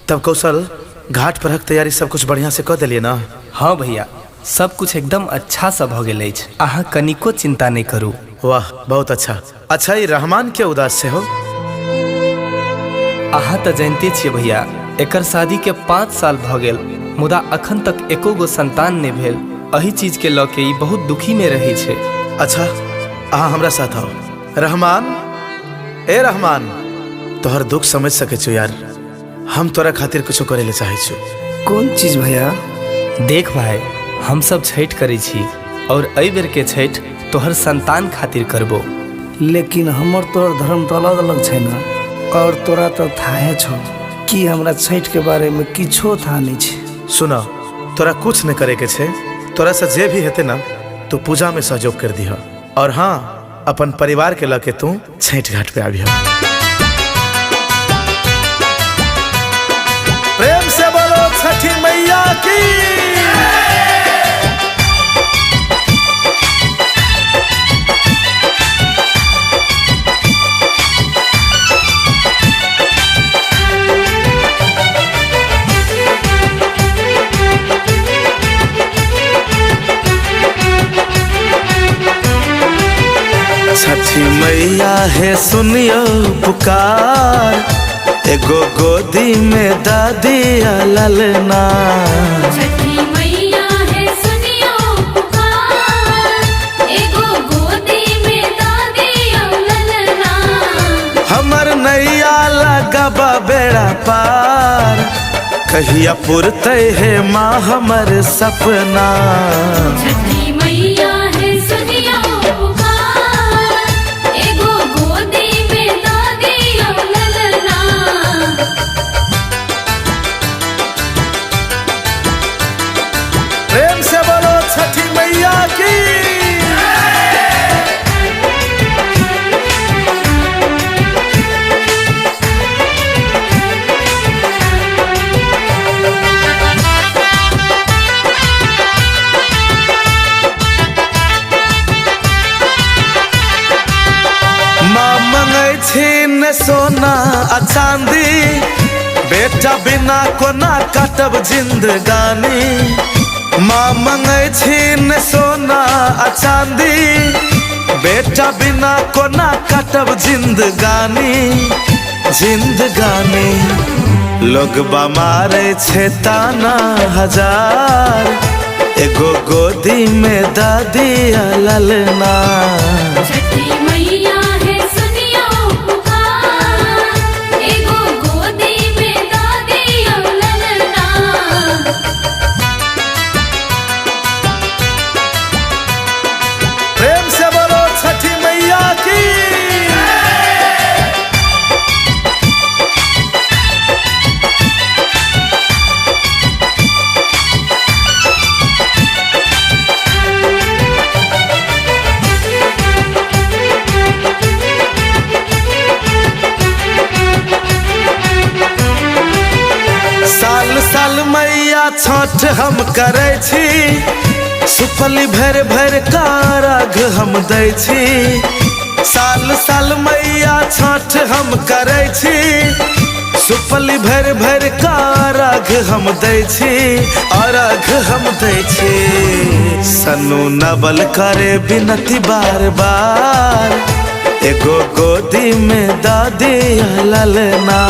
तब कौशल घाट पर तैयारी सब कुछ बढ़िया से कर दिलिए ना? हाँ भैया, सब कुछ एकदम अच्छा सा भ गेल अछि। अहाँ कनिको चिंता नहीं करू। वाह, बहुत अच्छा। अच्छा, ये रहमान के उदास से हो? अहाँ तो जानते छे भैया, एकर शादी के 5 साल भ गेल, मुदा अखन तक एको गो संतान नहीं भेल। अही चीज के लके बहुत दुखी में रही छे। अच्छा, अहाँ हमरा साथ आओ। रहमान, ए रहमान, तोहर दुख समझ सके छो यार। हम तोरा खातिर कुछ करे ले चाहे छो। कौन चीज भैया? देख भाई, हम सब छठ करे छी और अई बेर के छठ तोहर संतान खातिर करबो। लेकिन हमर तोहर धर्म तो अलग अलग छे ना, और तोरा तो थाहे छो कि हमरा छठ के बारे में किछो था नहीं छे। सुना, तोरा कुछ न करे के छे। तोरा से जे भी हेते ना, तू पूजा में सहयोग कर दिहा। और हाँ, अपन परिवार के लके तू छठ घाट पे आबिहा। प्रेम से बोलो छठी मैया की। छठी मैया है सुनियो पुकार, एगो गोदी में दादी ललना। छठी मैया है सुनियो पुकार, एगो गोदी में दादी ललना। हमर नैया लगबा बेड़ा पार, कहिया पुरते है माँ हमर सपना। छठी मैया है सुनियो पुकार, एगो गोदी में दादी ललना। प्रेम से बोलो छठी मैया की। माँ मंगै छीन सोना आ चांदी, बेटा बिना कोना काटब जिंदगानी। माँ मंगै छीन सोना आ चांदी, बेटा बिना कोना काटब जिंदगानी। जिंदगानी लोग मारे छे ताना हजार, एगो गोदी में दादी ललना। छठी मैया है सुनियो पुकार, एगो गोदी में दादी ललना। प्रेम से बोलो छठी मैया की। साल साल मैया छठ हम करे छी, सुपली भर भर कारग हम दै छी। साल साल मैया छठ हम करे छी, सुपली भर भर कारग हम दै छी। अर्घ हम दै छी। सनु नवल करे बिनती बार बार, एगो गोदी में दादी ललना।